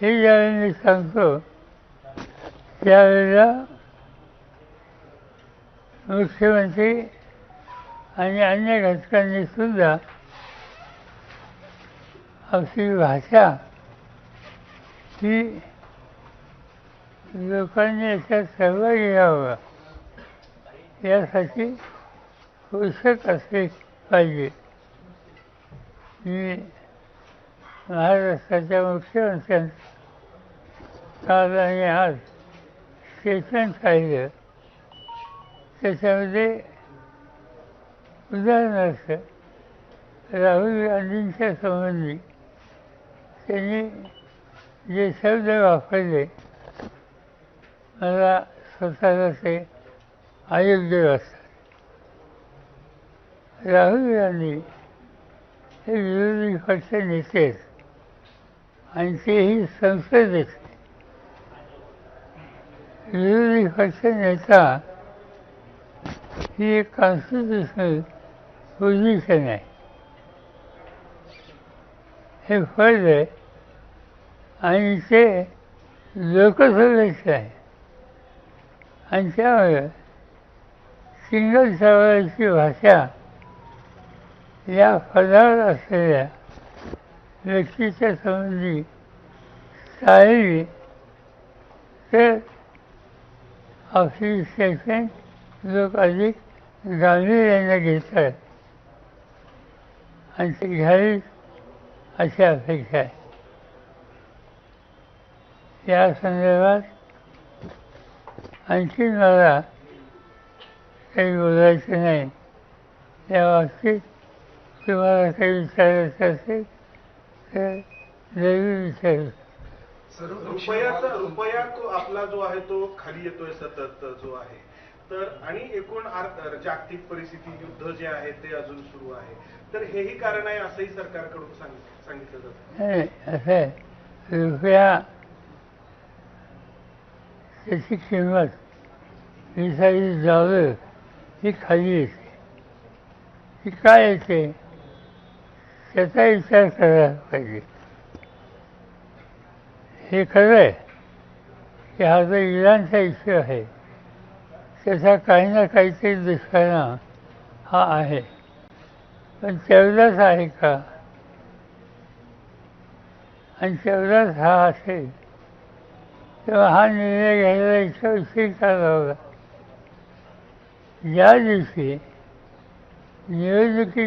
हे ज्यावेळी मी सांगतो त्यावेळेला मुख्यमंत्री आणि अन्य घटकांनी सुद्धा आपली भाषा ही लोकांनी याच्यात सहभागी व्हावं यासाठी पोषक असले पाहिजे. मी महाराष्ट्राच्या मुख्यमंत्र्यांचं काल आणि आज स्टेटमेंट पाहिलं. त्याच्यामध्ये उदाहरणार्थ राहुल गांधींच्या संबंधी त्यांनी जे शब्द वापरले मला स्वतःला ते अयोग्य वाटतात. राहुल गांधी हे विरोधी पक्ष नेते आहेत आणि तेही संसदेत. विरोधी पक्ष नेता ही एक कॉन्स्टिट्युशनल पोझिशन आहे. हे पद आहे आणि ते लोकसभेचं आहे आणि त्यामुळे सिंगल सवालाची भाषा या पदावर असलेल्या व्यक्तीच्या संबंधी टाळली तर आपली स्टेटमेंट लोक अधिक गांभीर्याने घेतात आणि ते घ्यावीच अशी अपेक्षा आहे. या संदर्भात आणखी मला काही बोलायचं नाही. या बाबतीत तुम्हाला काही विचारायचं असेल तर जरूर विचारू. रुपया आपला जो आहे तो खाली येतोय सतत जो आहे तर आणि एकूण जागतिक परिस्थिती युद्ध जे आहे ते अजून सुरू आहे तर हेही कारण आहे असंही सरकारकडून सांगितलं जातं. नाही असं आहे रुपया त्याची किंमत $20 ही खाली येते. ही काय येते त्याचा विचार करायला पाहिजे. हे खरं आहे की हा जो इराणचा इश्यू आहे त्याचा काही ना काहीतरी दुष्परिणाम हा आहे पण तेवढाच आहे का आणि तेवढाच हा असेल तेव्हा हा निर्णय घ्यायला इतका उशीर का लावला. ज्या दिवशी निवडणुकी